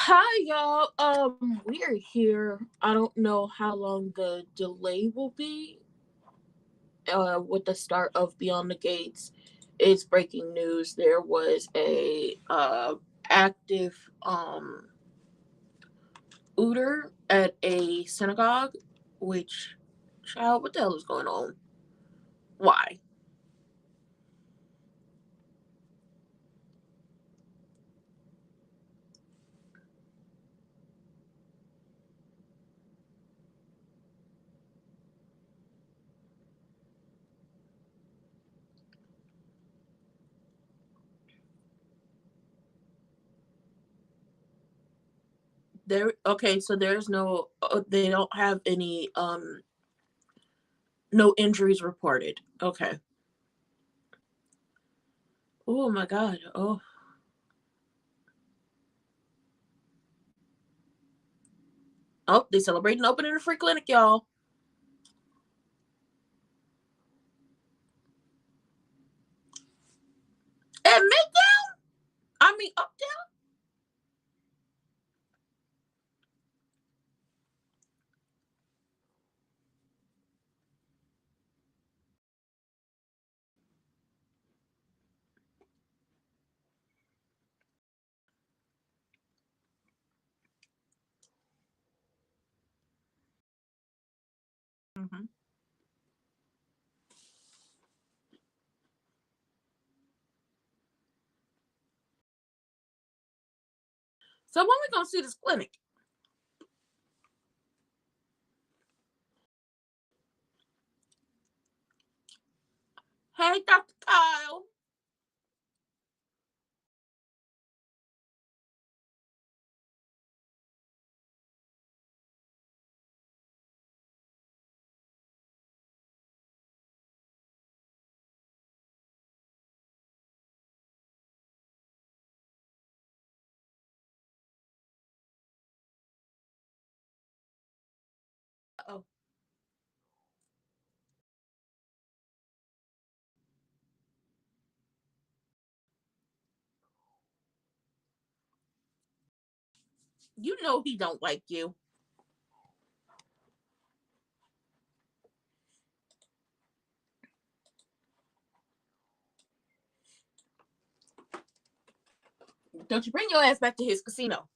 Hi y'all. We are here. I don't know how long the delay will be. With the start of Beyond the Gates, it's breaking news. There was a active ooter at a synagogue. Which, child, what the hell is going on? Why? There. Okay, so there's no. They don't have any. No injuries reported. Okay. Oh my God. Oh. Oh, they celebrating opening a free clinic, y'all. And Midtown? I mean Uptown? Mm-hmm. So when we gonna see this clinic? Hey, Dr. Kyle. Oh, you know he don't like you. Don't you bring your ass back to his casino.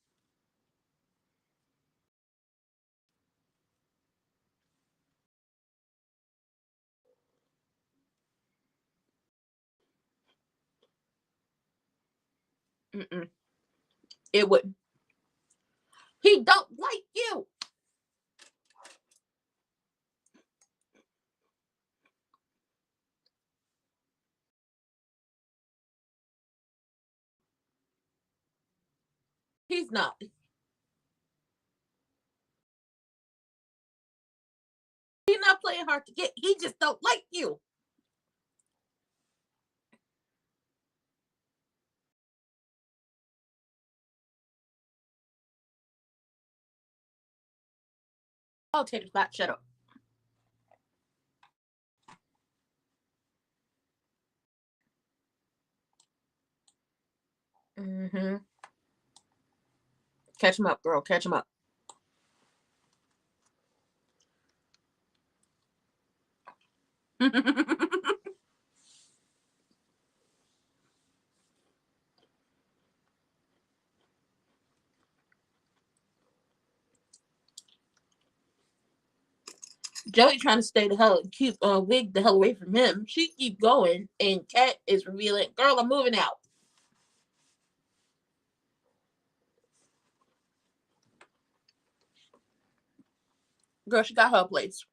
Mm-mm. It wouldn't. He don't like you. He's not. He's not playing hard to get. He just don't like you. Oh, Tater Spot, shut up. Mm-hmm. Catch him up, girl. Catch him up. Joey trying to stay the hell, keep Wig the hell away from him. She keep going, and Kat is revealing, "Girl, I'm moving out." Girl, she got her place.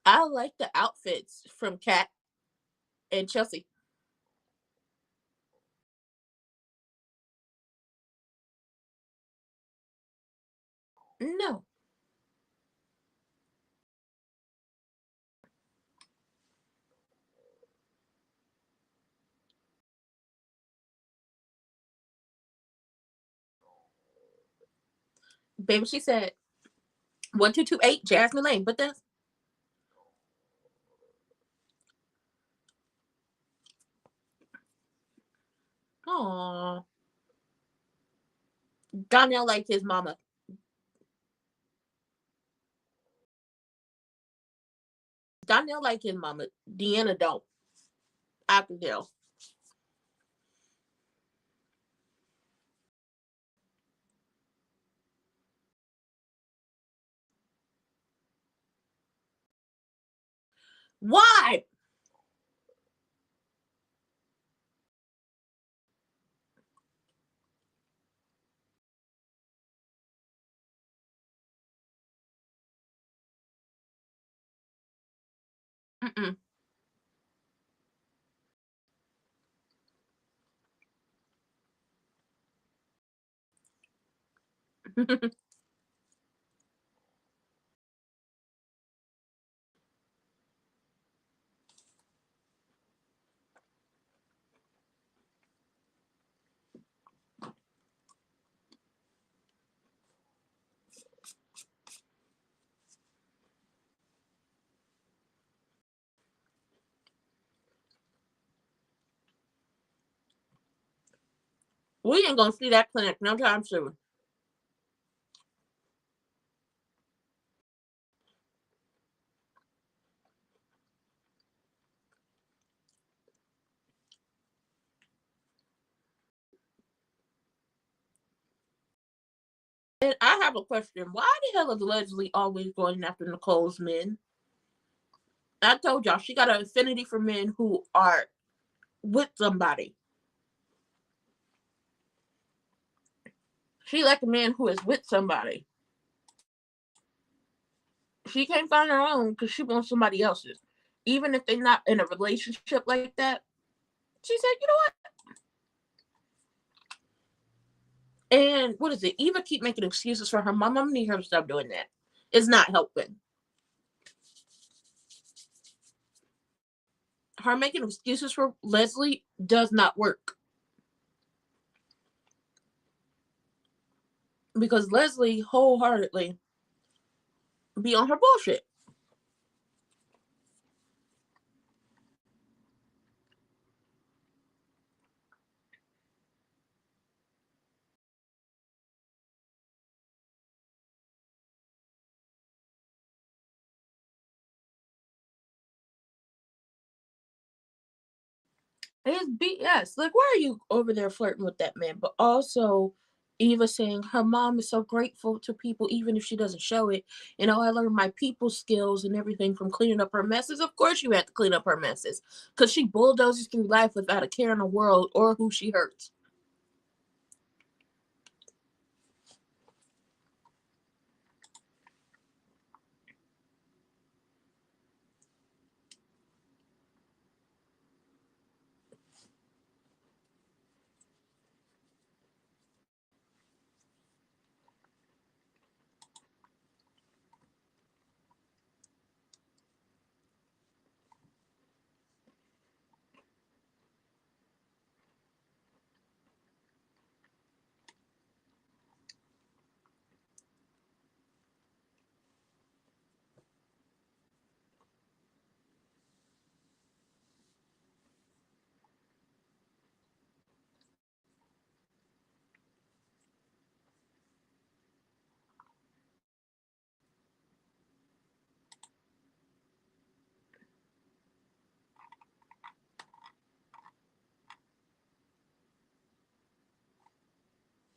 I like the outfits from Kat and Chelsea. No, baby, she said 1228 Jasmine Lane, but that's Aww. Donnell like his mama. Donnell like his mama. Deanna don't. I can tell. Why? Mm-mm. We ain't gonna see that clinic no time soon. And I have a question. Why the hell is Leslie always going after Nicole's men? I told y'all she got an affinity for men who are with somebody. She like a man who is with somebody. She can't find her own because she wants somebody else's. Even if they're not in a relationship like that. She said, you know what? And what is it? Eva keep making excuses for her mom. I need her to stop doing that. It's not helping. Her making excuses for Leslie does not work. Because Leslie wholeheartedly be on her bullshit. It's BS. Like, why are you over there flirting with that man? But also, Eva saying her mom is so grateful to people, even if she doesn't show it. You know, I learned my people skills and everything from cleaning up her messes. Of course, you had to clean up her messes because she bulldozes through life without a care in the world or who she hurts.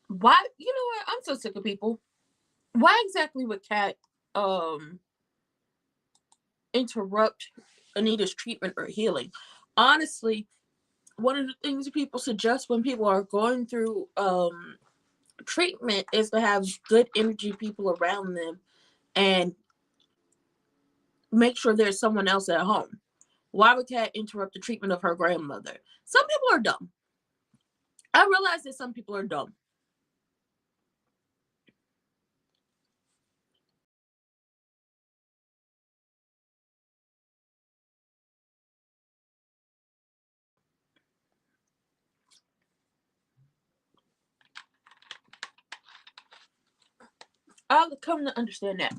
Why? You know what? I'm so sick of people. Why exactly would Kat um interrupt Anita's treatment or healing? Honestly, one of the things people suggest when people are going through treatment is to have good energy people around them and make sure there's someone else at home. Why would Kat interrupt the treatment of her grandmother? Some people are dumb. I realize that some people are dumb. I'll come to understand that.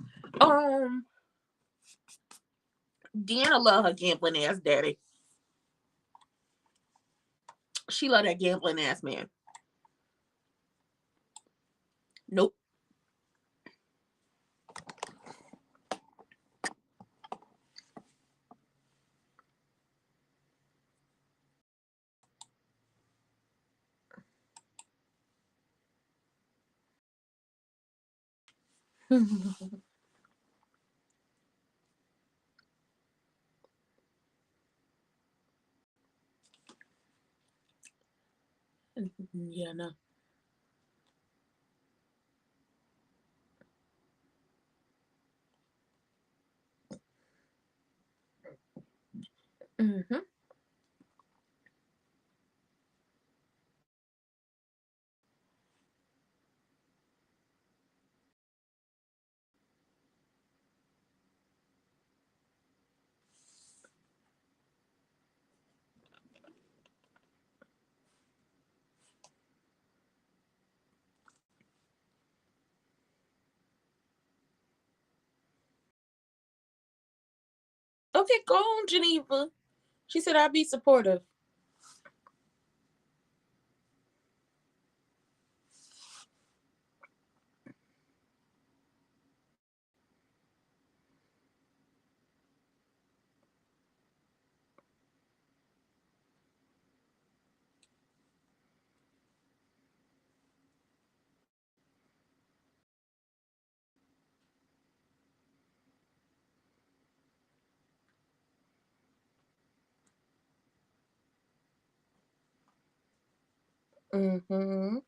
Deanna love her gambling ass daddy. She love that gambling ass man. Nope. Yeah, no. Mm-hmm. Okay, go on, Geneva. She said I'd be supportive. Mm-hmm.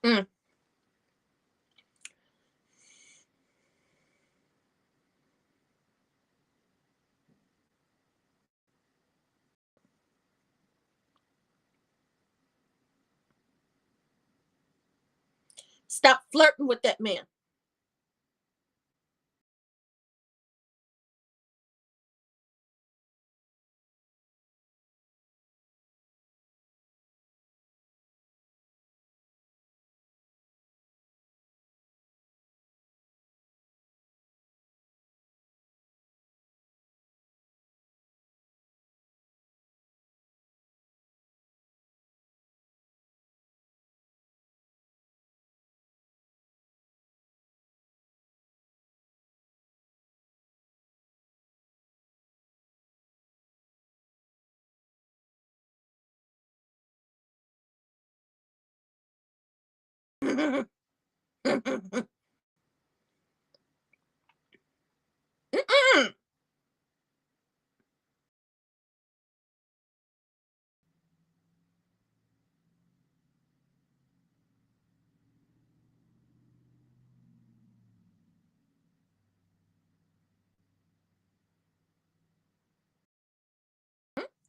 Mm. Stop flirting with that man.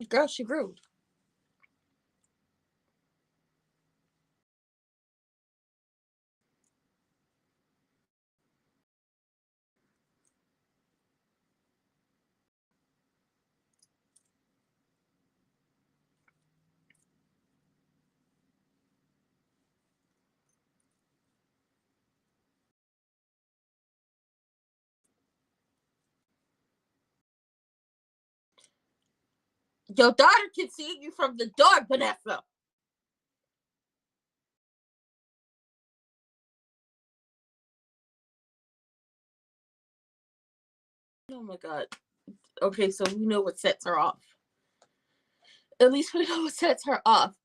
Girl, she rude. Your daughter can see you from the door, Vanessa. Oh my god. Okay, so we know what sets her off. At least we know what sets her off.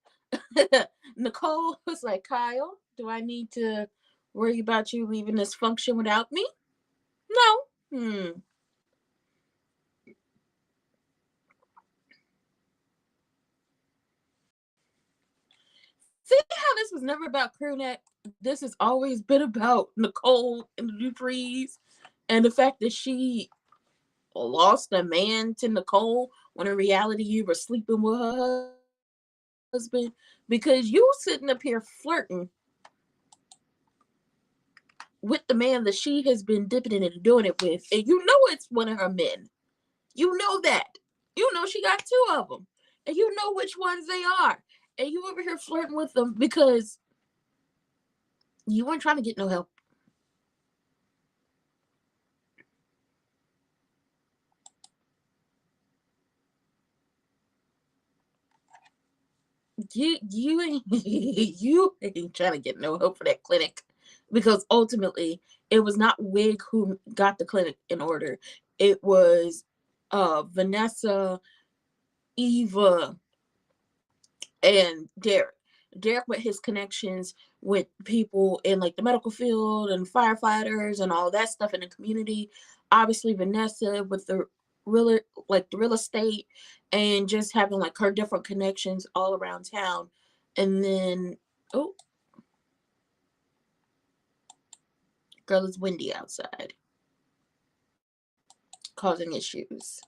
Nicole was like, Kyle, do I need to worry about you leaving this function without me? No. See how this was was never about Crewnet. This has always been about Nicole and the Duprees, and the fact that she lost a man to Nicole when in reality you were sleeping with her husband because you sitting up here flirting with the man that she has been dipping in and doing it with, and you know it's one of her men. You know that. You know she got two of them, and you know which ones they are, and you over here flirting with them because you weren't trying to get no help. You ain't you ain't trying to get no help for that clinic because ultimately it was not Wig who got the clinic in order. It was Vanessa, Eva, and Derek. Derek with his connections with people in like the medical field and firefighters and all that stuff in the community. Obviously Vanessa with the real estate and just having like her different connections all around town. And then oh girl, it's windy outside, causing issues.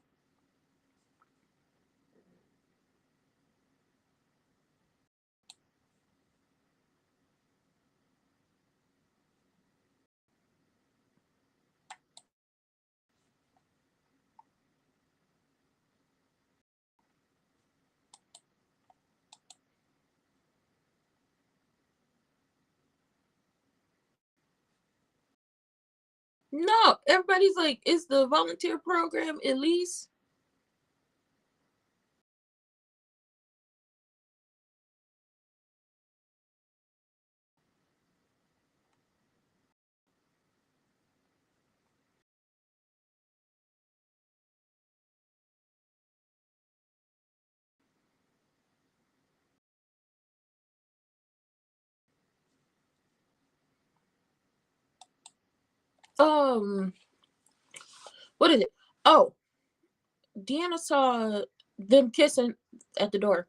No, everybody's like, is the volunteer program at least? Um, what is it? Oh, Deanna saw them kissing at the door.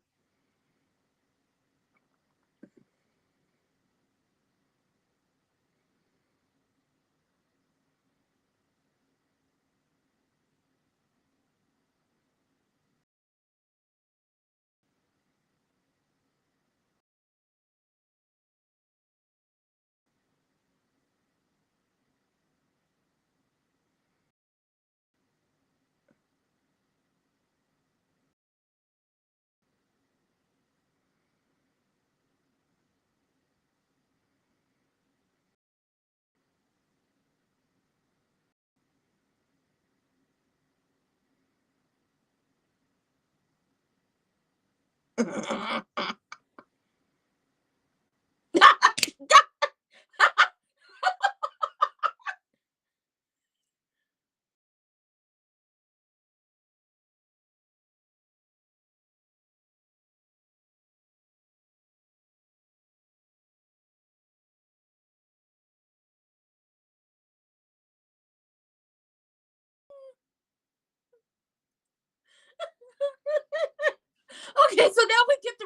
Okay, so now we get the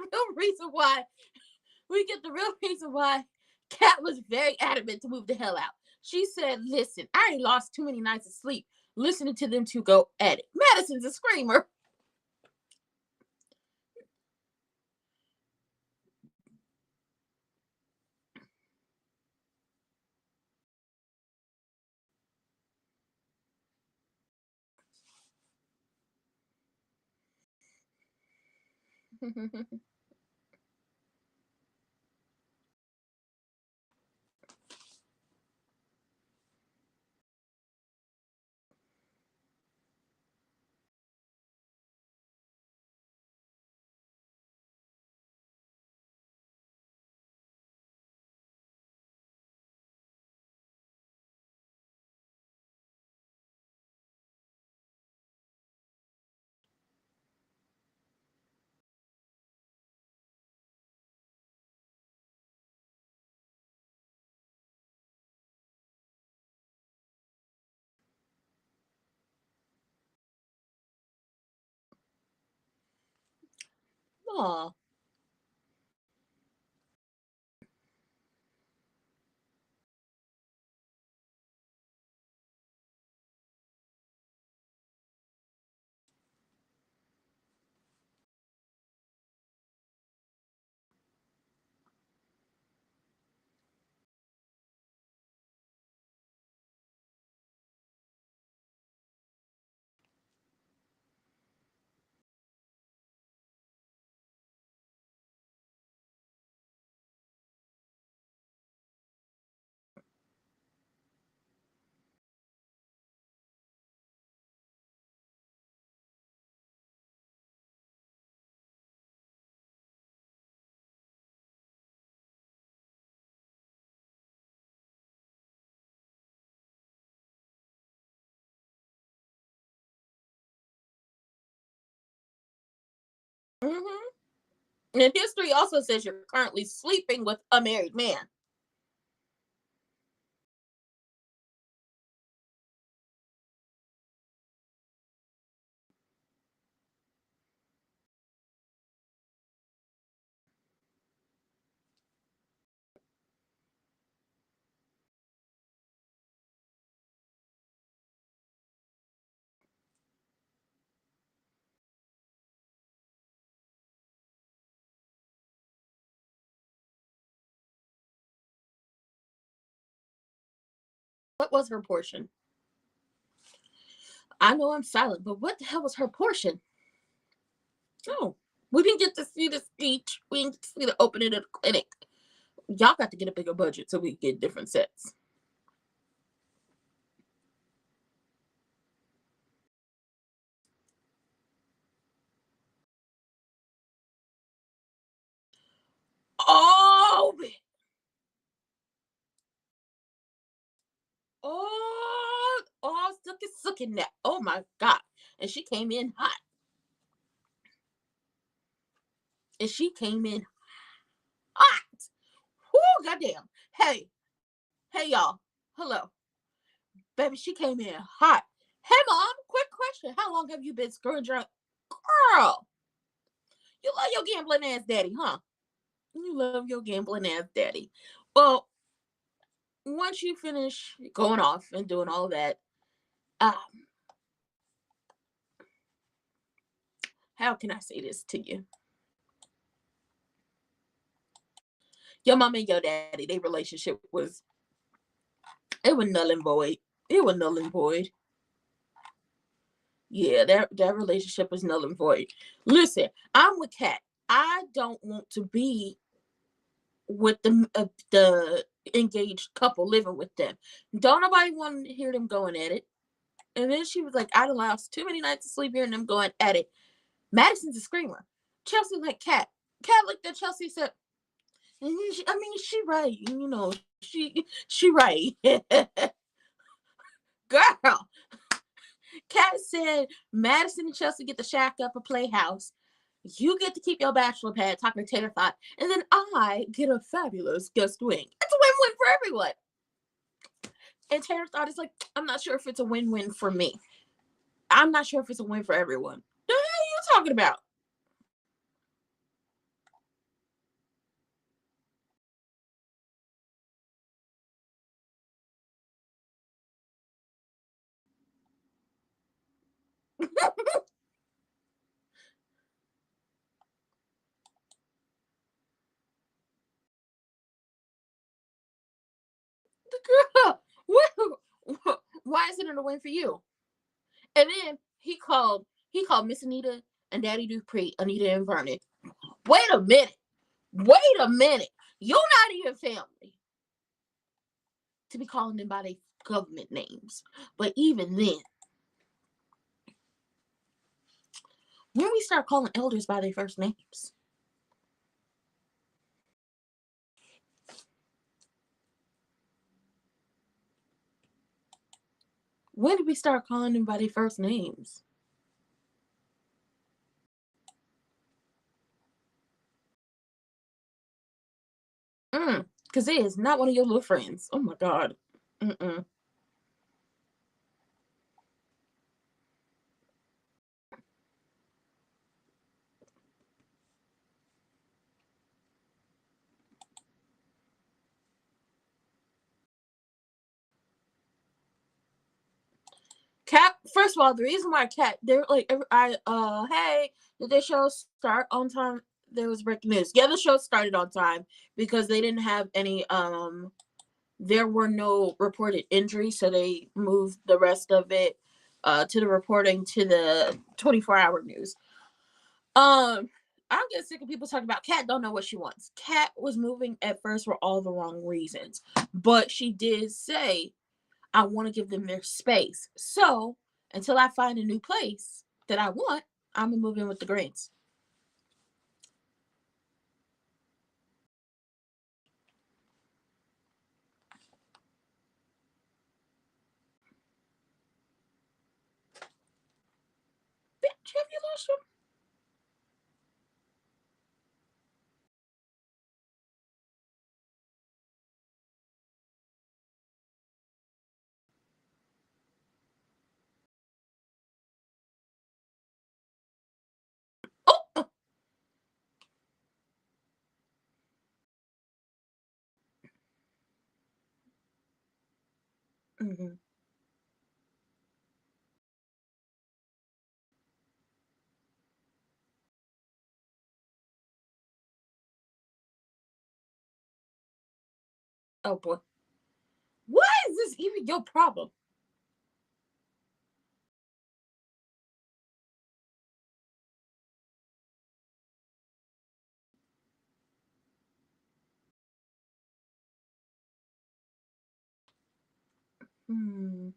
real reason why Kat was very adamant to move the hell out. She said, listen, I already lost too many nights of sleep listening to them two go at it. Madison's a screamer. Aw. Mm-hmm. And history also says you're currently sleeping with a married man. What was her portion? I know I'm silent, but what the hell was her portion? Oh, we didn't get to see the speech. We didn't get to see the opening of the clinic. Y'all got to get a bigger budget so we can get different sets. Oh, sucking that. Oh my God. And she came in hot. And she came in hot. Whoo, goddamn. Hey, y'all. Hello. Baby, she came in hot. Hey, mom, quick question. How long have you been screwing drunk? Girl, you love your gambling ass daddy, huh? You love your gambling ass daddy. Well, once you finish going off and doing all that, um, how can I say this to you? Your mom and your daddy, their relationship was, it was null and void. It was null and void. Yeah, that relationship was null and void. Listen, I'm with Kat. I don't want to be with the engaged couple living with them. Don't nobody want to hear them going at it. And then she was like, I done lost too many nights of sleep hearing them going at it. Madison's a screamer. Chelsea like Kat. Kat looked at Chelsea and said, she right. She right. Girl. Kat said Madison and Chelsea get to shack up a playhouse. You get to keep your bachelor pad talking to Taylor Thought, and then I get a fabulous guest wing. It's a win-win for everyone. And Taylor Thought is like, I'm not sure if it's a win-win for me. I'm not sure if it's a win for everyone. The hell are you talking about? Girl, why is it a win for you? And then he called Miss Anita and Daddy Dupree, Anita and Vernon. Wait a minute. Wait a minute. You're not even family to be calling them by their government names. But even then, when we start calling elders by their first names, when did we start calling them by their first names? Because it is not one of your little friends. Oh my God. Mm-mm. Cat. First of all, the reason why Cat, they're like, hey, did the show start on time? There was breaking news. Yeah, the show started on time because they didn't have any there were no reported injuries, so they moved the rest of it to the reporting to the 24-hour news. I'm getting sick of people talking about Kat don't know what she wants. Kat was moving at first for all the wrong reasons, but she did say, I want to give them their space. So until I find a new place that I want, I'm gonna move in with the Greens. Bitch, have you lost them? Mm-hmm. Oh boy. Why is this even your problem? Hmm.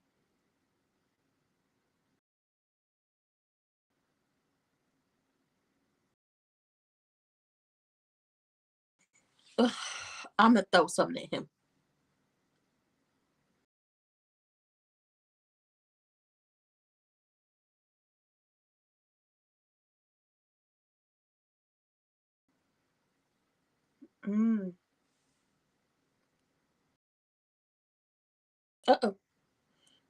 Ugh, I'm gonna throw something at him. Mm. Uh-oh.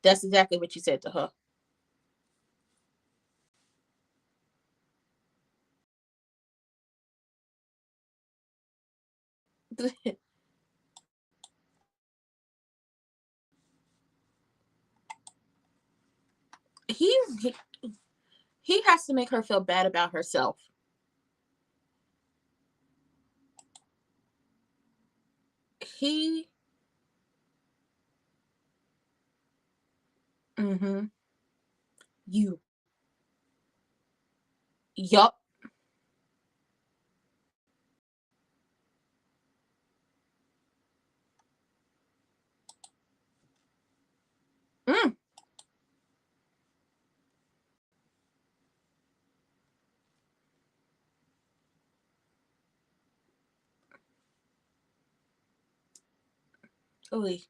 That's exactly what you said to her. he he has to make her feel bad about herself. He. Mm-hmm. You. Yup. Mm. Oy.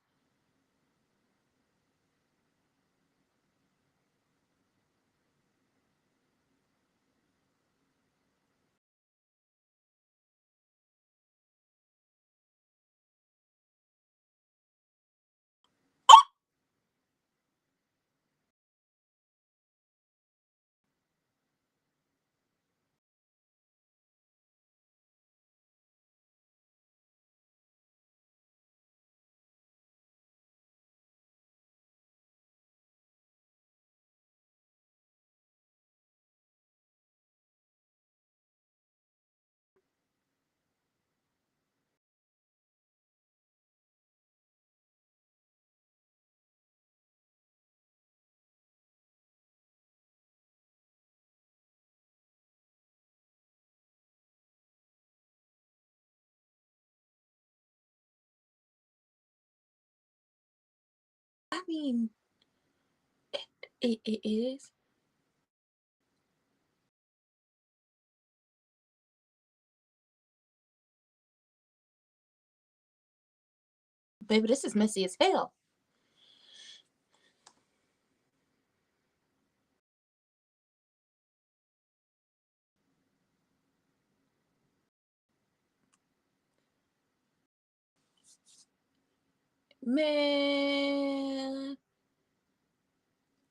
I mean, it is. Baby, this is messy as hell. Man.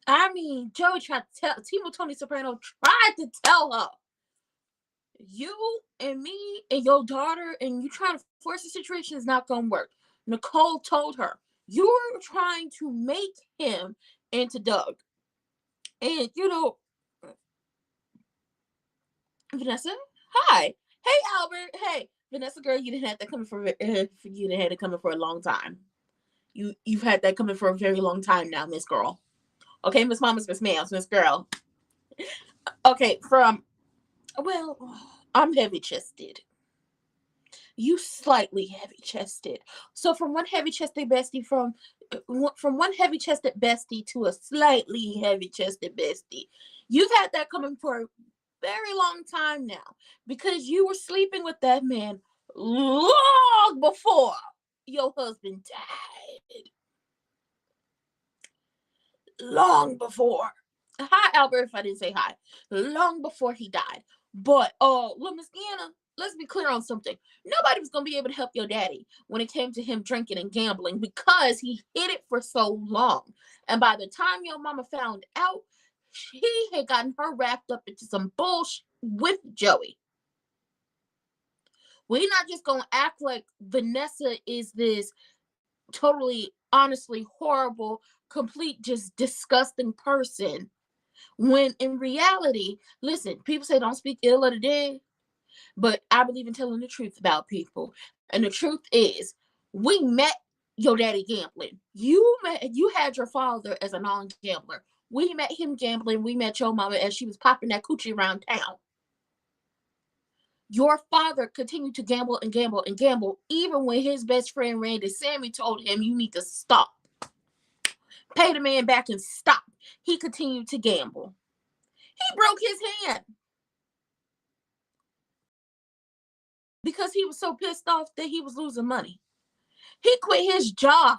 I mean, Joey tried to tell Tony Soprano tried to tell her, you and me and your daughter, and you trying to force the situation is not gonna work. Nicole told her, you're trying to make him into Doug. And Vanessa, hi. Hey Albert. Hey. Vanessa girl, you didn't have that coming you didn't have it coming for a long time. You've had that coming for a very long time now, Miss Girl. Okay, Miss Mamas, Miss Ma'ams, Miss Girl. Okay, well, I'm heavy chested. You slightly heavy chested. So from one heavy chested bestie from one heavy chested bestie to a slightly heavy chested bestie. You've had that coming for a very long time now because you were sleeping with that man long before your husband died. Long before. Hi, Albert, if I didn't say hi. Long before he died. But look, Miss Anna, let's be clear on something. Nobody was gonna be able to help your daddy when it came to him drinking and gambling because he hid it for so long. And by the time your mama found out, he had gotten her wrapped up into some bullshit with Joey. We're not just gonna act like Vanessa is this totally honestly horrible, complete, just disgusting person. When in reality, listen, people say don't speak ill of the dead, but I believe in telling the truth about people. And the truth is, we met your daddy gambling. You had your father as a non-gambler. We met him gambling. We met your mama as she was popping that coochie around town. Your father continued to gamble and gamble and gamble, even when his best friend Randy Sammy told him, "You need to stop. Pay the man back and stop." He continued to gamble. He broke his hand because he was so pissed off that he was losing money. He quit his job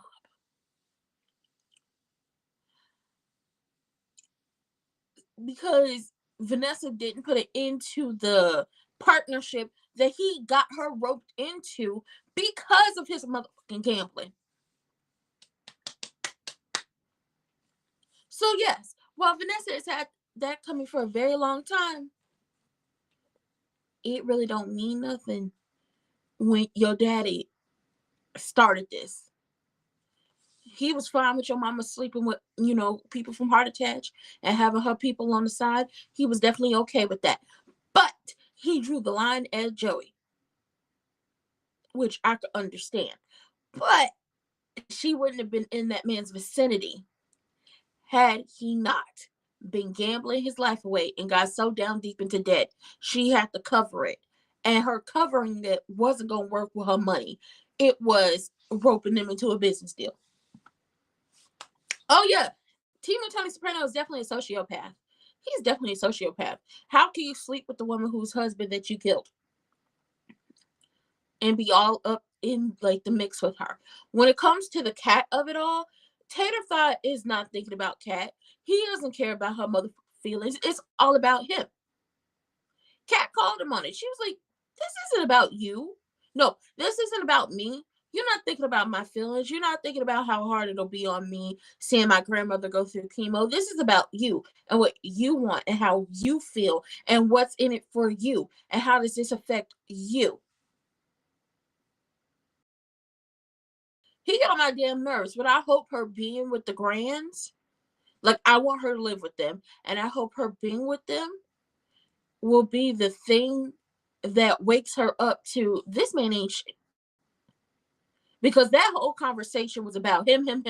because Vanessa didn't put it into the partnership that he got her roped into because of his motherfucking gambling. So yes, while Vanessa has had that coming for a very long time, it really don't mean nothing when your daddy started this. He was fine with your mama sleeping with, people from Heart Attach and having her people on the side. He was definitely okay with that. But he drew the line at Joey, which I could understand. But she wouldn't have been in that man's vicinity had he not been gambling his life away and got so down deep into debt. She had to cover it. And her covering it wasn't going to work with her money. It was roping them into a business deal. Oh, yeah. Tony Soprano is definitely a sociopath. He's definitely a sociopath. How can you sleep with the woman whose husband that you killed and be all up in like the mix with her? When it comes to the cat of it all, Tater Thought is not thinking about Cat. He doesn't care about her mother feelings. It's all about him. Cat called him on it. She was like, "This isn't about you. No, this isn't about me. You're not thinking about my feelings. You're not thinking about how hard it'll be on me seeing my grandmother go through chemo. This is about you and what you want and how you feel and what's in it for you and how does this affect you." He got on my damn nerves, but I hope her being with the Grands, like I want her to live with them, and I hope her being with them will be the thing that wakes her up to this man ain't shit. Because that whole conversation was about him, and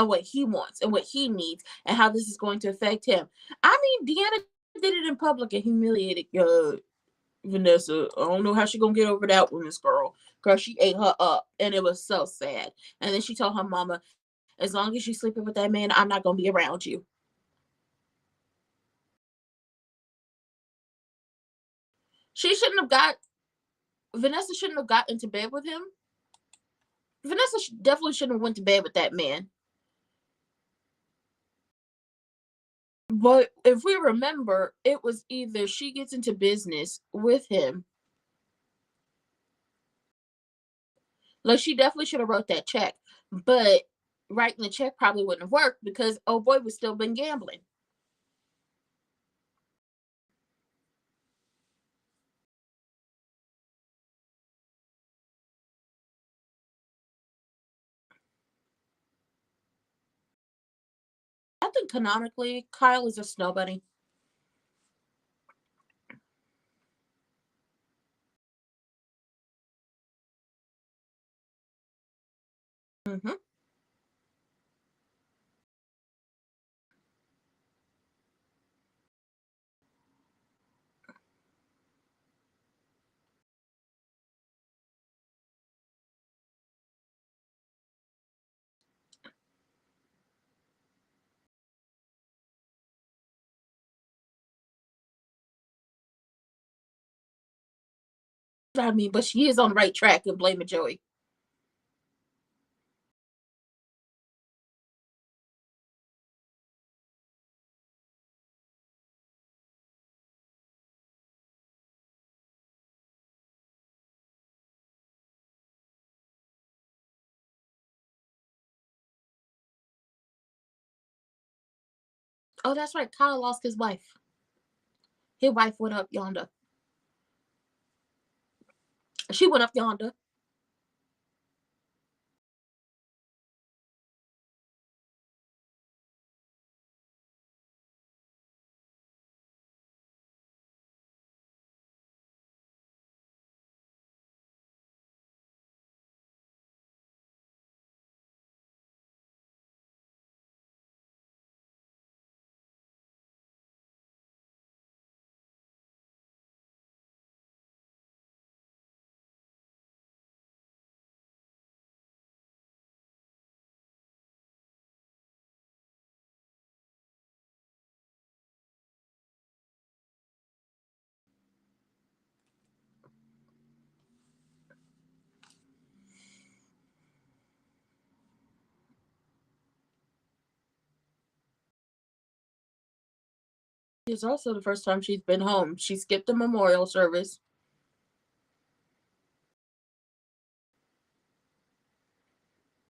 what he wants and what he needs and how this is going to affect him. I mean, Deanna did it in public and humiliated Vanessa. I don't know how she gonna get over that one, this girl, because she ate her up, and it was so sad. And then she told her mama, "As long as you're sleeping with that man, I'm not gonna be around you." She shouldn't have got Vanessa shouldn't have got into bed with him. Vanessa definitely shouldn't have went to bed with that man. But if we remember, it was either she gets into business with him. Like she definitely should have wrote that check. But writing the check probably wouldn't have worked because oh boy was still been gambling. I think canonically, Kyle is a snow bunny. Mm-hmm. I mean, but she is on the right track and blaming Joey. Oh, that's right. Kyle lost his wife. His wife went up yonder. She went up yonder. It's also the first time she's been home. She skipped the memorial service.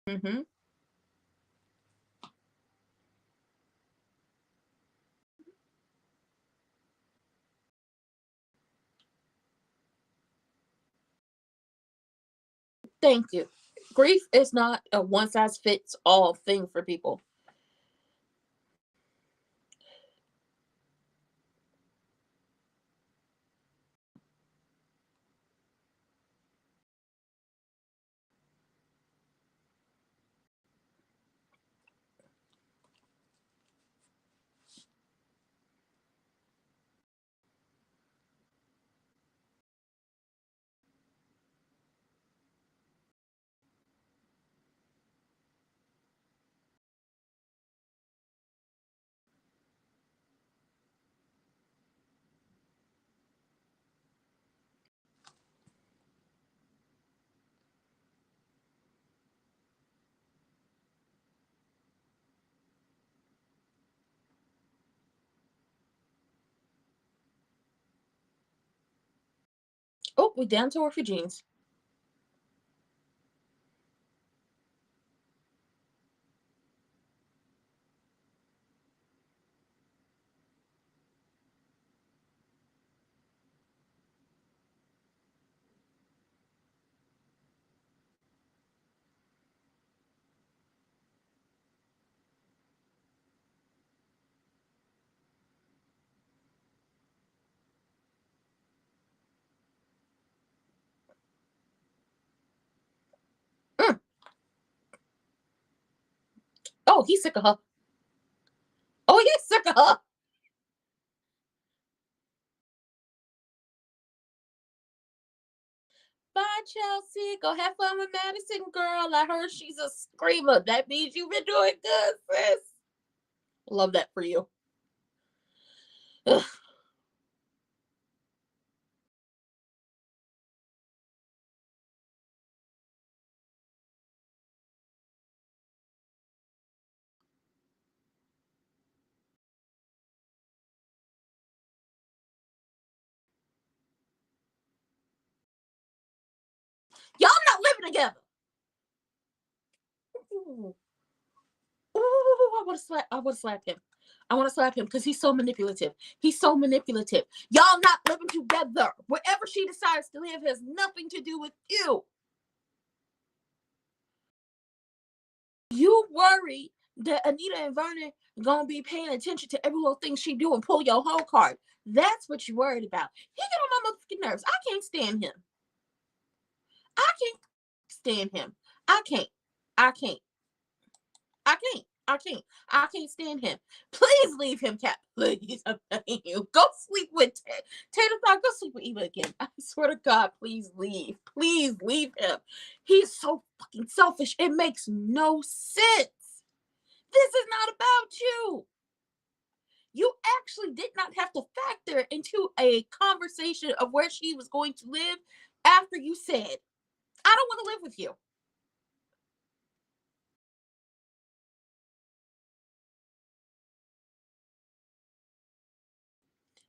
Mm-hmm. Thank you. Grief is not a one size fits all thing for people. Oh, we're down to refugees. Mm. Oh, he's sick of her. Oh, he's sick of her. Bye, Chelsea. Go have fun with Madison, girl. I heard she's a screamer. That means you've been doing good, sis. Love that for you. Ugh. Y'all not living together. Ooh. Ooh, I want to slap. I want to slap him. I want to slap him because he's so manipulative. He's so manipulative. Y'all not living together. Wherever she decides to live has nothing to do with you. You worry that Anita and Vernon gonna be paying attention to every little thing she do and pull your whole card. That's what you're worried about. He get on my motherfucking nerves. I can't stand him. I can't stand him. I can't. I can't. I can't. I can't. I can't stand him. Please leave him, Cat. Please, I'm begging you. Go sleep with Tatum. Go sleep with Eva again. I swear to God, please leave. Please leave him. He's so fucking selfish. It makes no sense. This is not about you. You actually did not have to factor into a conversation of where she was going to live after you said, I don't want to live with you.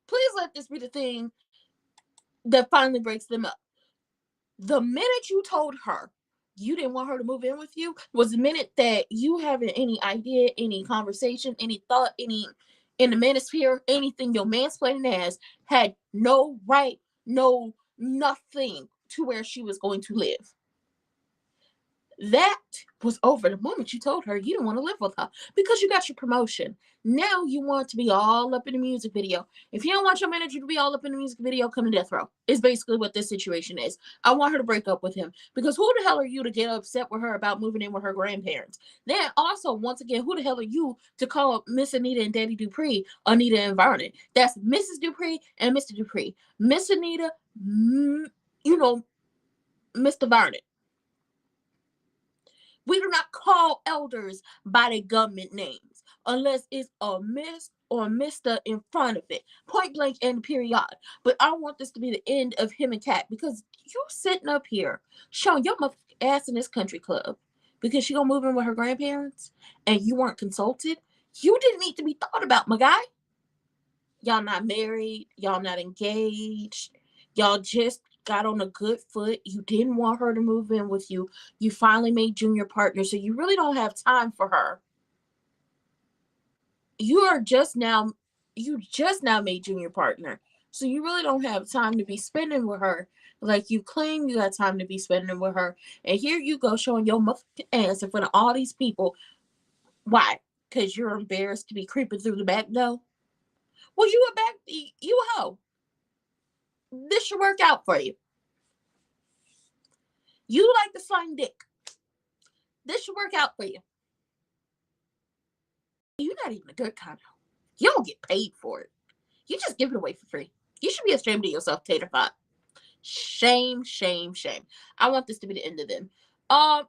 Please let this be the thing that finally breaks them up. The minute you told her you didn't want her to move in with you was the minute that you having any idea, any conversation, any thought, any in the manosphere, anything your mansplaining ass had no right, no nothing to where she was going to live. That was over the moment you told her you didn't want to live with her because you got your promotion. Now you want to be all up in the music video. If you don't want your manager to be all up in the music video, come to death row. Is basically what this situation is. I want her to break up with him because who the hell are you to get upset with her about moving in with her grandparents? Then also, once again, who the hell are you to call Miss Anita and Daddy Dupree Anita and Vernon? That's Mrs. Dupree and Mr. Dupree. Miss Anita, you know, Mr. Vernon. We do not call elders by their government names unless it's a Miss or Mr. in front of it, point blank and period. But I want this to be the end of him and Kat because you sitting up here showing your ass in this country club because she gonna move in with her grandparents and you weren't consulted. You didn't need to be thought about, my guy. Y'all not married. Y'all not engaged. Y'all just got on a good foot. You didn't want her to move in with you. You finally made junior partner, so you really don't have time for her. You are just now, you just now made junior partner. So you really don't have time to be spending with her like you claim you got time to be spending with her. And here you go showing your motherfucking ass in front of all these people. Why? Because you're embarrassed to be creeping through the back door? Well, you a hoe. This should work out for you. You like to slang dick. This should work out for you. You're not even a good kind of hoe. You don't get paid for it. You just give it away for free. You should be ashamed of yourself, Tater Pot. Shame, shame, shame. I want this to be the end of them.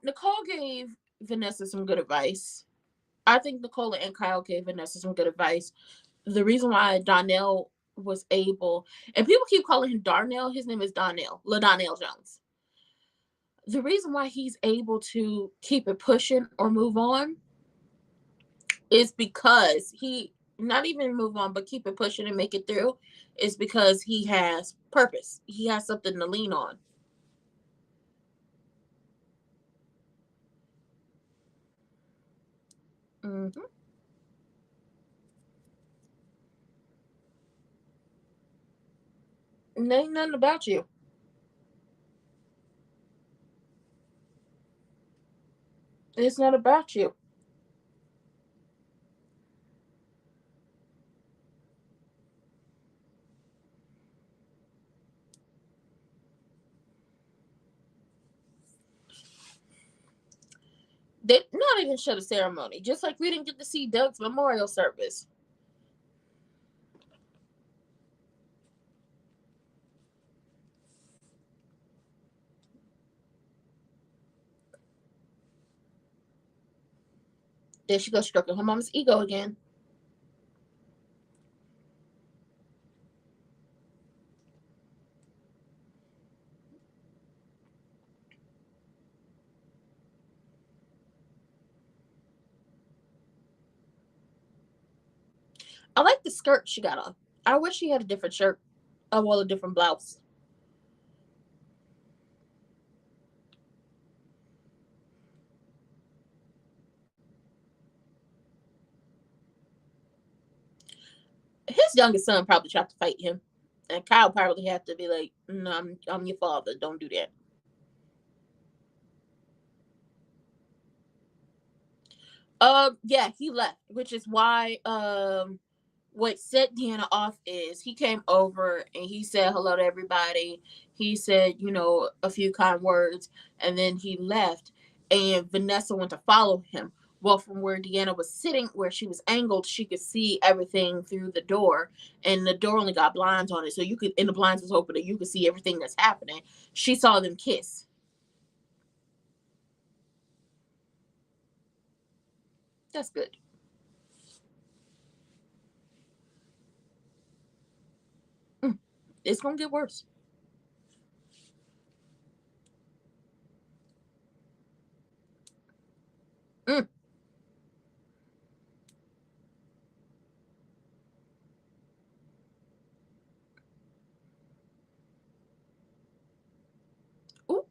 Nicole gave Vanessa some good advice. I think Nicole and Kyle gave Vanessa some good advice. The reason why Donnell was able, and people keep calling him Darnell, his name is Donnell, LaDonnell Jones. The reason why he's able to keep it pushing or move on is because he, not even move on, but keep it pushing and make it through, is because he has purpose. He has something to lean on. Mm-hmm. And ain't nothing about you. It's not about you. They not even show the ceremony. Just like we didn't get to see Doug's memorial service. There she goes stroking her mom's ego again. I like the skirt she got on. I wish she had a different shirt. Well, a different blouse. His youngest son probably tried to fight him. And Kyle probably had to be like, no, I'm your father. Don't do that. Yeah, he left, which is why what set Deanna off is he came over and he said hello to everybody. He said, a few kind words, and then he left. And Vanessa went to follow him. Well, from where Deanna was sitting, where she was angled, she could see everything through the door, and the door only got blinds on it, so you could, and the blinds was open, and you could see everything that's happening. She saw them kiss. That's good. Mm. It's gonna get worse. Mm. Ooh.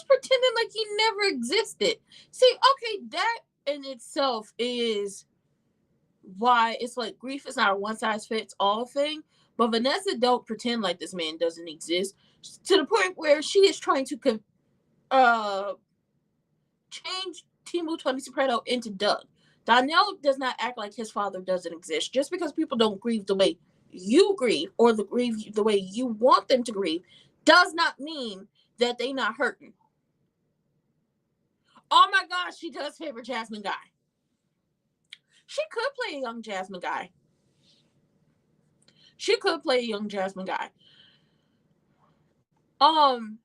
pretending like he never existed. See, okay, that in itself is why it's like grief is not a one size fits all thing. But Vanessa don't pretend like this man doesn't exist to the point where she is trying to uh change Timo Tony Soprano into Doug. Donnell does not act like his father doesn't exist. Just because people don't grieve the way you grieve or grieve the way you want them to grieve does not mean that they not hurting. Oh my gosh, she does favor Jasmine Guy. She could play a young Jasmine Guy. She could play a young Jasmine Guy. I'm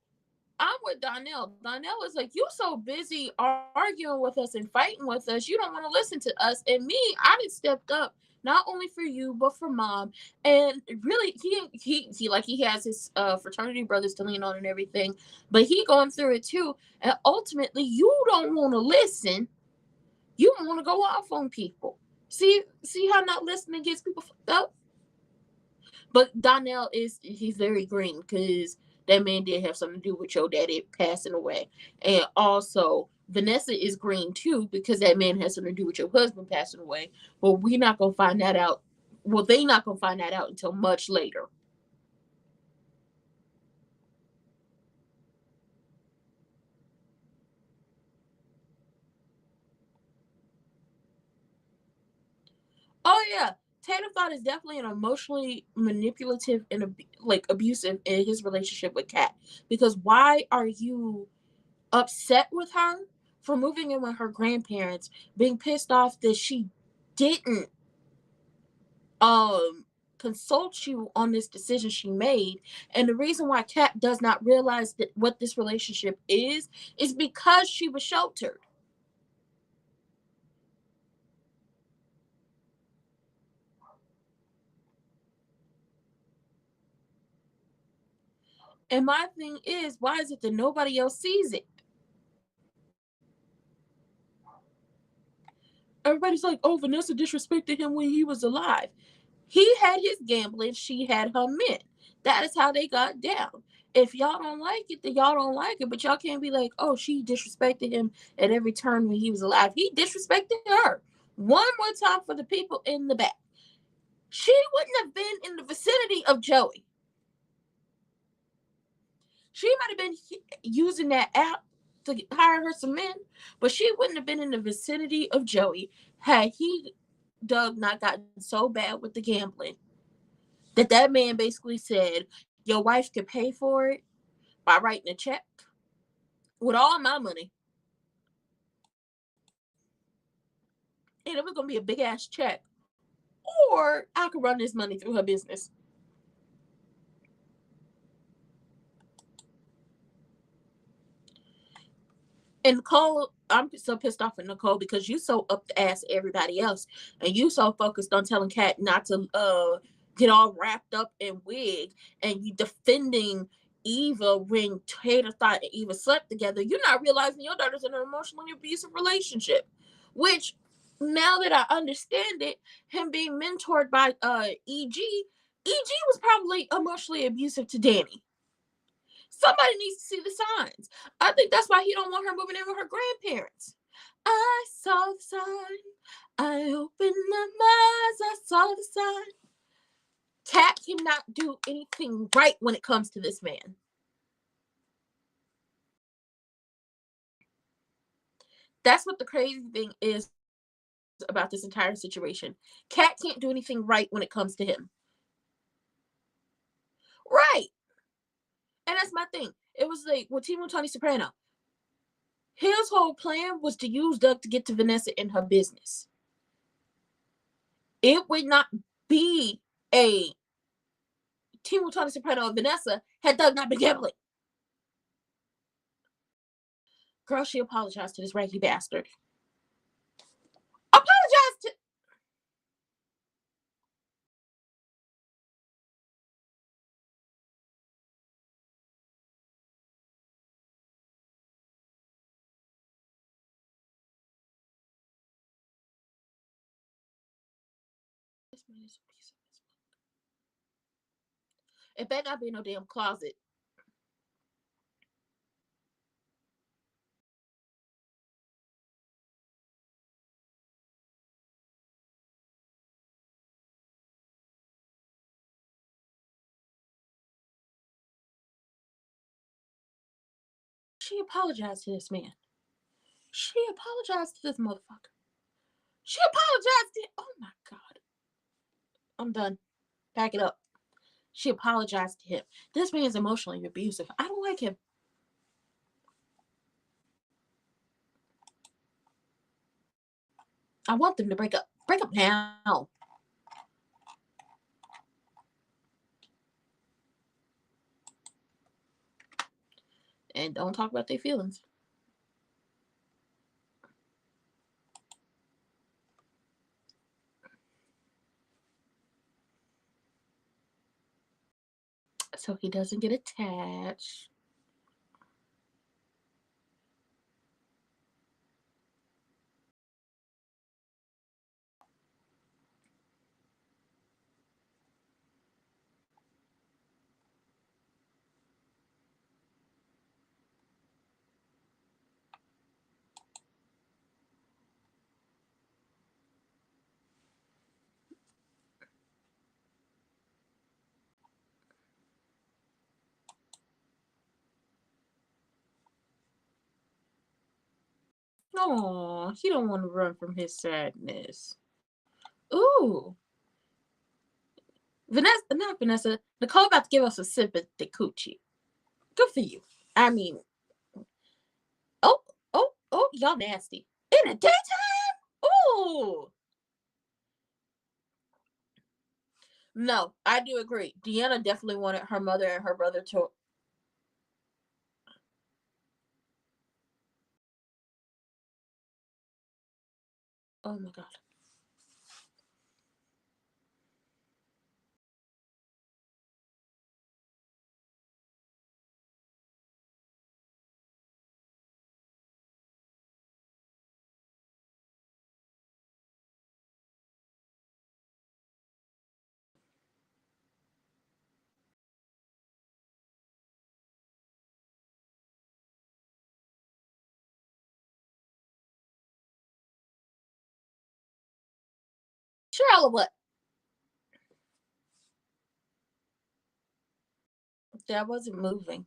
with Donnell. Donnell is like, you so busy arguing with us and fighting with us, you don't want to listen to us. And me, I done stepped up not only for you but for mom. And really, he has his fraternity brothers to lean on and everything, but he going through it too. And ultimately, you don't want to listen. You want to go off on people. See how not listening gets people fucked up. But Donnell he's very green because that man did have something to do with your daddy passing away. And also Vanessa is green too because that man has something to do with your husband passing away. But we're not gonna find that out. Well, they're not gonna find that out until much later. Oh yeah. Tatum thought is definitely an emotionally manipulative and abusive in his relationship with Kat. Because why are you upset with her for moving in with her grandparents, being pissed off that she didn't um consult you on this decision she made? And the reason why Kat does not realize that what this relationship is because she was sheltered. And my thing is, why is it that nobody else sees it? Everybody's like, oh, Vanessa disrespected him when he was alive. He had his gambling, she had her men. That is how they got down. If y'all don't like it, then y'all don't like it. But y'all can't be like, oh, she disrespected him at every turn when he was alive. He disrespected her. One more time for the people in the back. She wouldn't have been in the vicinity of Joey. She might have been using that app to hire her some men, but she wouldn't have been in the vicinity of Joey had Doug not gotten so bad with the gambling that man basically said, your wife could pay for it by writing a check with all my money. And it was going to be a big ass check. Or I could run this money through her business. And Nicole, I'm so pissed off at Nicole because you so up the ass everybody else. And you so focused on telling Kat not to get all wrapped up in wig, and you defending Eva when Tater thought Eva slept together. You're not realizing your daughter's in an emotionally abusive relationship. Which, now that I understand it, him being mentored by EG was probably emotionally abusive to Danny. Somebody needs to see the signs. I think that's why he don't want her moving in with her grandparents. I saw the sign. I opened my eyes. I saw the sign. Kat cannot do anything right when it comes to this man. That's what the crazy thing is about this entire situation. Kat can't do anything right when it comes to him. Right. And that's my thing. It was like with Timo Tony Soprano. His whole plan was to use Doug to get to Vanessa in her business. It would not be a Timo Tony Soprano and Vanessa had Doug not been gambling. Girl, she apologized to this raggy bastard. Apologize to. This man is a piece of this. It better not be no damn closet. She apologized to this man. She apologized to this motherfucker. She apologized to. Oh my God. I'm done. Pack it up. She apologized to him. This man is emotionally abusive. I don't like him. I want them to break up. Break up now. And don't talk about their feelings. So he doesn't get attached. Oh, he don't want to run from his sadness. Ooh. Vanessa, not Vanessa. Nicole about to give us a sip of the coochie. Good for you. I mean, oh, y'all nasty. In the daytime? Ooh. No, I do agree. Deanna definitely wanted her mother and her brother to. Oh my God. Charlotte, what? That wasn't moving.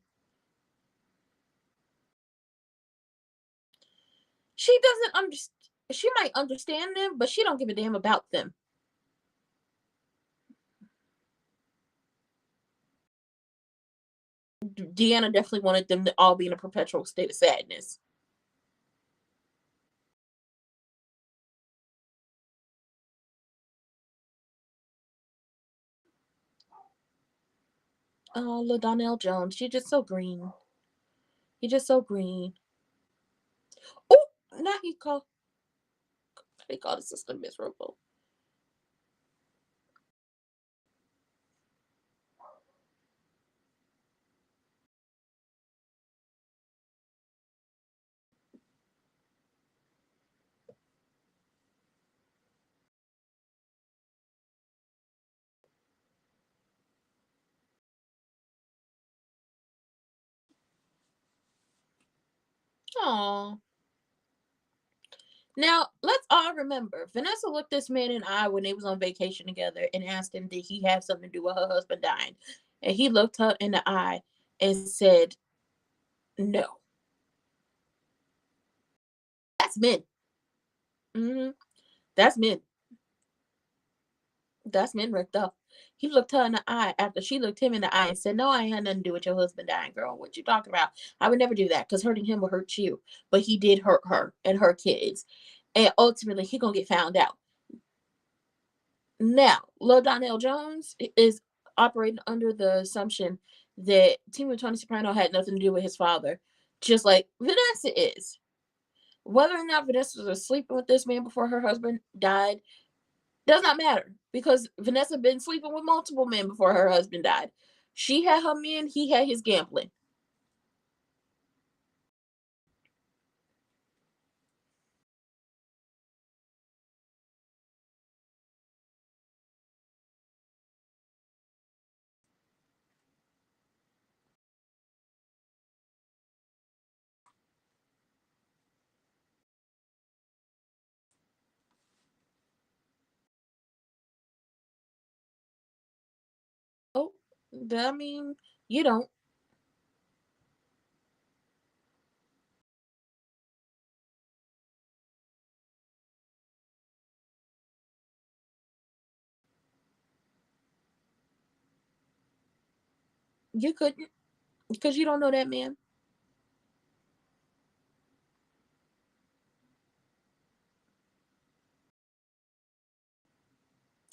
She doesn't understand. She might understand them, but she don't give a damn about them. Deanna definitely wanted them to all be in a perpetual state of sadness. Oh, LaDonnell Jones. She's just so green. He's just so green. Oh, now he called his sister miserable. Aw. Now, let's all remember, Vanessa looked this man in the eye when they was on vacation together and asked him, did he have something to do with her husband dying? And he looked her in the eye and said, no. That's men. Hmm. That's men. That's men right there. He looked her in the eye after she looked him in the eye and said, no, I ain't had nothing to do with your husband dying, girl. What you talking about? I would never do that because hurting him will hurt you. But he did hurt her and her kids. And ultimately, he going to get found out. Now, Lil Donnell Jones is operating under the assumption that Tony Soprano had nothing to do with his father, just like Vanessa is. Whether or not Vanessa was sleeping with this man before her husband died does not matter because Vanessa been sleeping with multiple men before her husband died. She had her men, he had his gambling. Oh, I mean, you don't. You couldn't, because you don't know that man.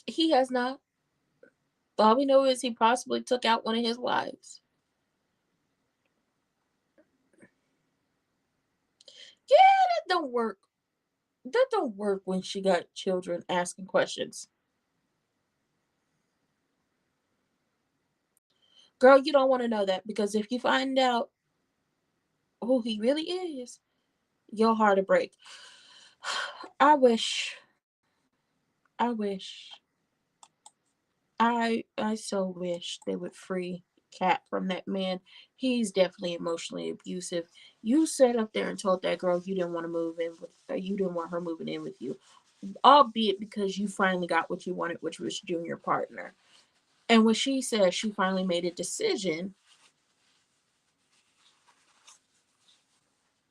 He has not. All we know is he possibly took out one of his wives. Yeah, that don't work. That don't work when she got children asking questions. Girl, you don't want to know that, because if you find out who he really is, your heart will break. I wish, I wish, I so wish they would free Cat from that man. He's definitely emotionally abusive. You sat up there and told that girl you didn't want to move in with her, you didn't want her moving in with you, albeit because you finally got what you wanted, which was junior partner. And when she said she finally made a decision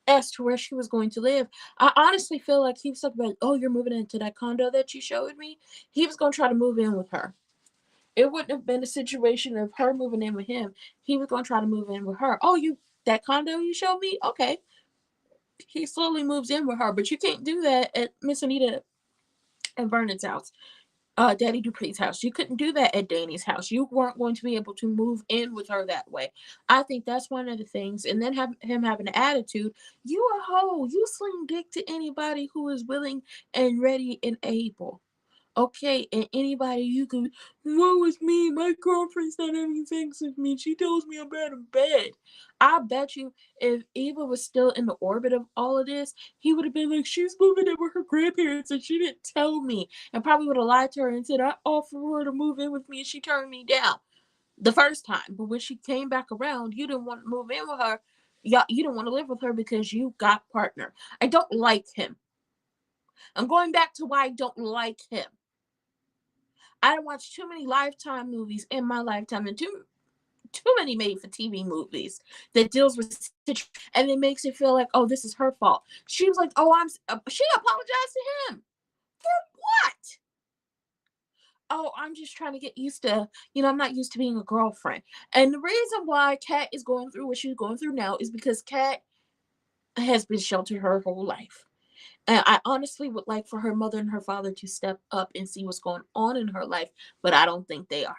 as to where she was going to live, I honestly feel like he was talking about, oh, you're moving into that condo that you showed me. He was going to try to move in with her. It wouldn't have been a situation of her moving in with him. He was going to try to move in with her. Oh, you, that condo you showed me? Okay. He slowly moves in with her, but you can't do that at Miss Anita and Vernon's house. Daddy Dupree's house. You couldn't do that at Danny's house. You weren't going to be able to move in with her that way. I think that's one of the things. And then have him having an attitude. You a hoe. You sling dick to anybody who is willing and ready and able. Okay, and anybody you could, woe is me, my girlfriend's not having sex with me. She tells me I'm bad in bed. I bet you if Eva was still in the orbit of all of this, he would have been like, she's moving in with her grandparents and she didn't tell me. And probably would have lied to her and said, I offered her to move in with me and she turned me down the first time. But when she came back around, you didn't want to move in with her. Yeah, you didn't want to live with her because you got partner. I don't like him. I'm going back to why I don't like him. I watched too many Lifetime movies in my lifetime, and too many made for TV movies that deals with situation, and it makes it feel like, oh, this is her fault. She was like, oh, she apologized to him for what? Oh, I'm just trying to get used to, I'm not used to being a girlfriend. And the reason why Kat is going through what she's going through now is because Kat has been sheltered her whole life. And I honestly would like for her mother and her father to step up and see what's going on in her life, but I don't think they are.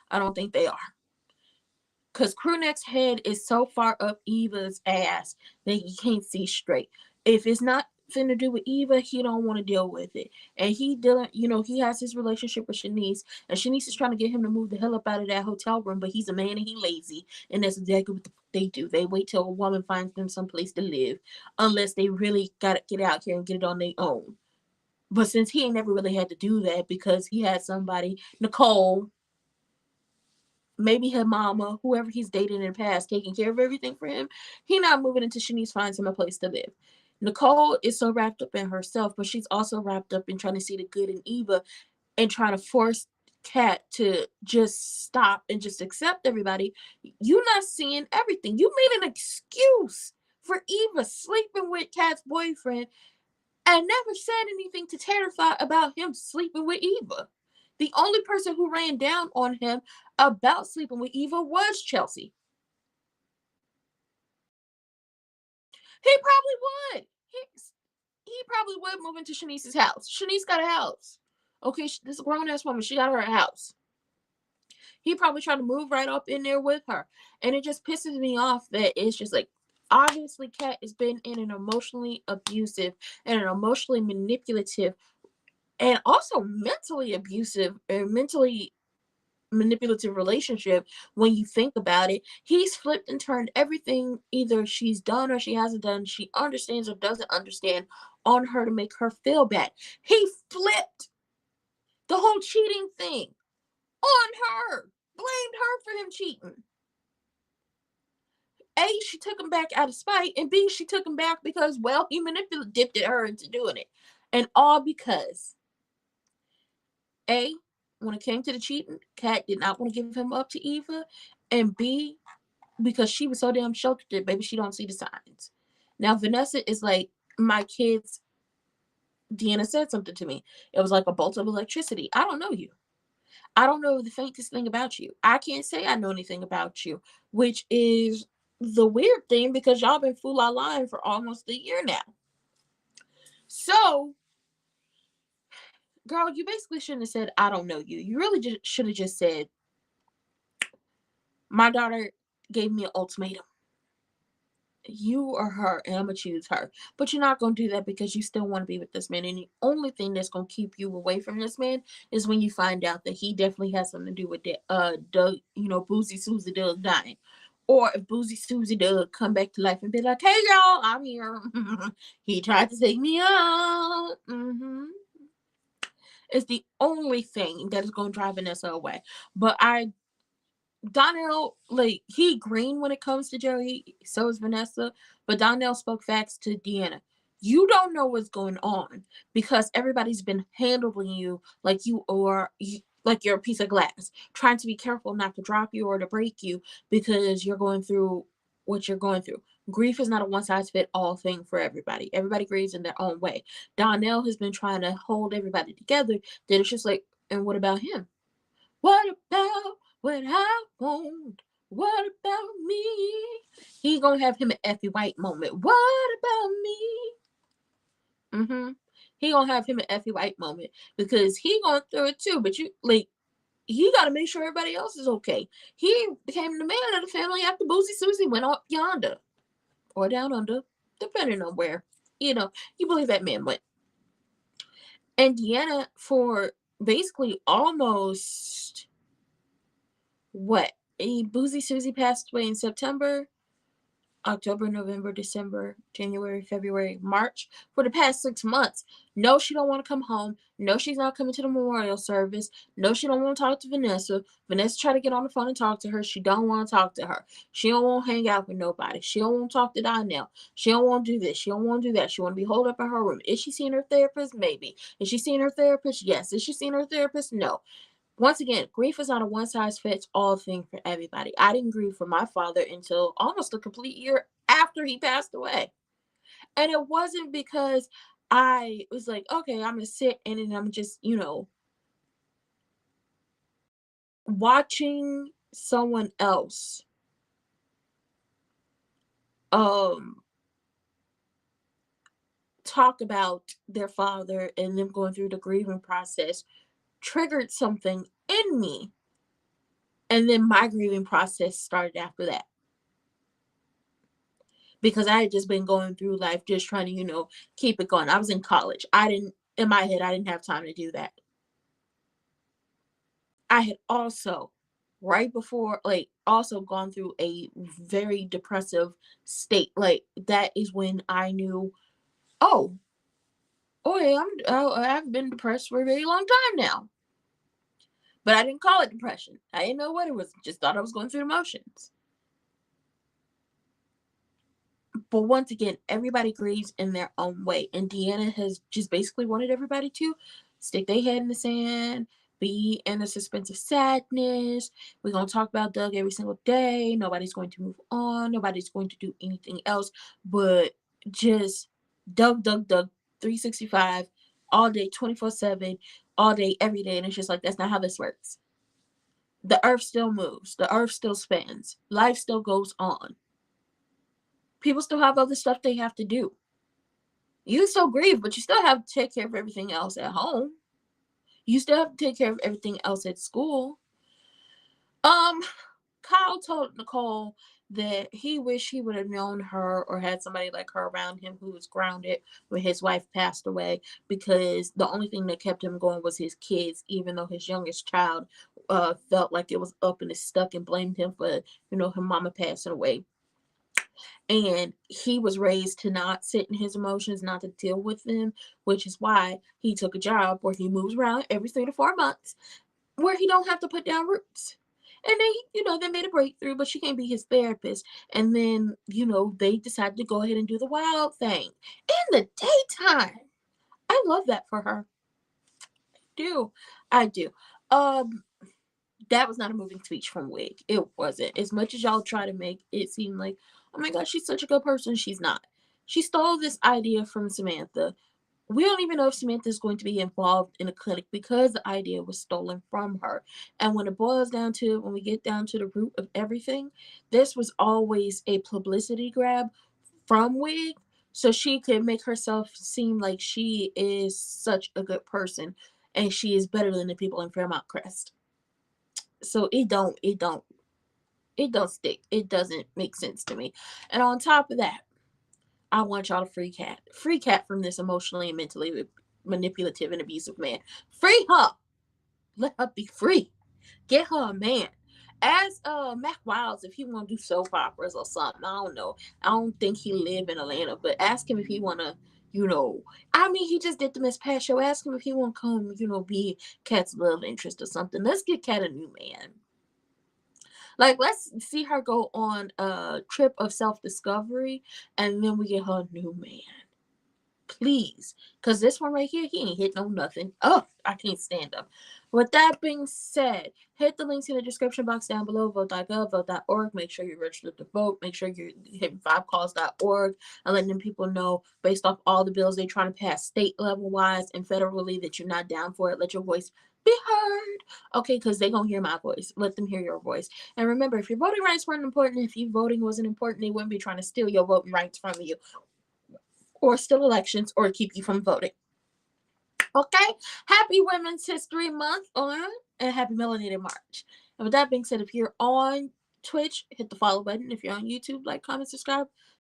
I don't think they are. Because Crewneck's head is so far up Eva's ass that he can't see straight. If it's not finna do with Eva, he don't want to deal with it. And he dealing, he has his relationship with Shanice, and Shanice is trying to get him to move the hell up out of that hotel room, but he's a man and he lazy, and that's exactly what they do. They wait till a woman finds them someplace to live, unless they really gotta get out here and get it on their own. But since he ain't never really had to do that because he had somebody, Nicole, maybe her mama, whoever he's dated in the past, taking care of everything for him, he not moving until Shanice finds him a place to live. Nicole is so wrapped up in herself, but she's also wrapped up in trying to see the good in Eva and trying to force Kat to just stop and just accept everybody. You not seeing everything. You made an excuse for Eva sleeping with Kat's boyfriend and never said anything to terrify about him sleeping with Eva. The only person who ran down on him about sleeping with Eva was Chelsea. He probably would. He probably would move into Shanice's house. Shanice got a house. Okay, this grown ass woman, she got her a house. He probably tried to move right up in there with her. And it just pisses me off that it's just like, obviously Kat has been in an emotionally abusive and an emotionally manipulative and also mentally abusive and mentally manipulative relationship. When you think about it, he's flipped and turned everything either she's done or she hasn't done, she understands or doesn't understand, on her to make her feel bad. He flipped the whole cheating thing on her, blamed her for him cheating. A, she took him back out of spite, and B, she took him back because, well, he manipulated her into doing it. And all because A, when it came to the cheating, Kat did not want to give him up to Eva, and B, because she was so damn sheltered that baby, she don't see the signs. Now Vanessa is like, my kids, Deanna said something to me. It was like a bolt of electricity. I don't know you. I don't know the faintest thing about you. I can't say I know anything about you, which is the weird thing because y'all been fool la lying for almost a year now. So, girl, you basically shouldn't have said, I don't know you. You really just should have just said, my daughter gave me an ultimatum. You or her, and I'm gonna choose her. But you're not gonna do that because you still want to be with this man. And the only thing that's gonna keep you away from this man is when you find out that he definitely has something to do with that Doug, Boozy Susie Doug dying. Or if Boozy Susie Doug come back to life and be like, hey y'all, I'm here. He tried to take me out. It's the only thing that is gonna drive Vanessa away. But Donnell, like, he green when it comes to Joey, so is Vanessa, but Donnell spoke facts to Deanna. You don't know what's going on because everybody's been handling you like like you're a piece of glass, trying to be careful not to drop you or to break you because you're going through what you're going through. Grief is not a one size fit all thing for everybody. Everybody grieves in their own way. Donnell has been trying to hold everybody together. Then it's just like, and what about him? What about what I want? What about me? He gonna have him an Effie White moment. What about me? He gonna have him an Effie White moment because he going through it too. But he got to make sure everybody else is okay. He became the man of the family after Boozy Susie went up yonder or down under, depending on where you believe that man went. And Deanna, for basically almost what? Boozy Susie passed away in September, October, November, December, January, February, March. For the past 6 months. No, she don't want to come home. No, she's not coming to the memorial service. No, she don't want to talk to Vanessa. Vanessa tried to get on the phone and talk to her. She don't want to talk to her. She don't want to hang out with nobody. She don't want to talk to Donnell. She don't want to do this. She don't want to do that. She want to be holed up in her room. Is she seeing her therapist? Maybe. Is she seeing her therapist? Yes. Is she seeing her therapist? No. Once again, grief is not a one size fits all thing for everybody. I didn't grieve for my father until almost a complete year after he passed away. And it wasn't because I was like, okay, I'm going to sit and then I'm just, watching someone else um talk about their father and them going through the grieving process triggered something in me. And then my grieving process started after that. Because I had just been going through life just trying to, keep it going. I was in college. In my head, I didn't have time to do that. I had also, right before, like, also gone through a very depressive state. Like, that is when I knew, oh, yeah, I've been depressed for a very long time now. But I didn't call it depression. I didn't know what it was. Just thought I was going through the motions. But once again, everybody grieves in their own way. And Deanna has just basically wanted everybody to stick their head in the sand, be in a suspense of sadness. We're going to talk about Doug every single day. Nobody's going to move on. Nobody's going to do anything else but just Doug, 365 all day, 24/7, all day, every day. And it's just like, that's not how this works. The earth still moves. The earth still spins. Life still goes on. People still have other stuff they have to do. You still grieve, but you still have to take care of everything else at home. You still have to take care of everything else at school. Kyle told Nicole that he wished he would have known her or had somebody like her around him who was grounded when his wife passed away, because the only thing that kept him going was his kids, even though his youngest child felt like it was up and stuck and blamed him for, her mama passing away. And he was raised to not sit in his emotions, not to deal with them, which is why he took a job where he moves around every 3 to 4 months, where he don't have to put down roots. And then, they made a breakthrough, but she can't be his therapist. And then, they decided to go ahead and do the wild thing in the daytime. I love that for her. I do. That was not a moving speech from Wig. It wasn't. As much as y'all try to make it seem like, oh my God, she's such a good person, she's not. She stole this idea from Samantha, We don't even know if Samantha is going to be involved in a clinic because the idea was stolen from her. And when it boils down to, when we get down to the root of everything, this was always a publicity grab from Wig so she could make herself seem like she is such a good person and she is better than the people in Fairmount Crest. So it don't stick. It doesn't make sense to me. And on top of that, I want y'all to free Cat from this emotionally and mentally manipulative and abusive man. Free her. Let her be free. Get her a man. As Mac Wiles, if he want to do soap operas or something, I don't know. I don't think he live in Atlanta, but ask him if he want to, I mean, he just did the Miss Pat show. Ask him if he want to come, be Cat's love interest or something. Let's get Cat a new man. Like, let's see her go on a trip of self-discovery, and then we get her a new man. Please. Because this one right here, he ain't hit no nothing. Oh, I can't stand him. With that being said, hit the links in the description box down below. Vote.gov, vote.org. Make sure you're registered to vote. Make sure you're hitting 5calls.org and letting them people know, based off all the bills they're trying to pass state level wise and federally, that you're not down for it. Let your voice be heard. Okay, because they're going to hear my voice. Let them hear your voice. And remember, if your voting rights weren't important, if your voting wasn't important, they wouldn't be trying to steal your voting rights from you, or steal elections, or keep you from voting. Okay? Happy Women's History Month and happy Melanated March. And with that being said, if you're on Twitch, hit the follow button. If you're on YouTube, like, comment, subscribe.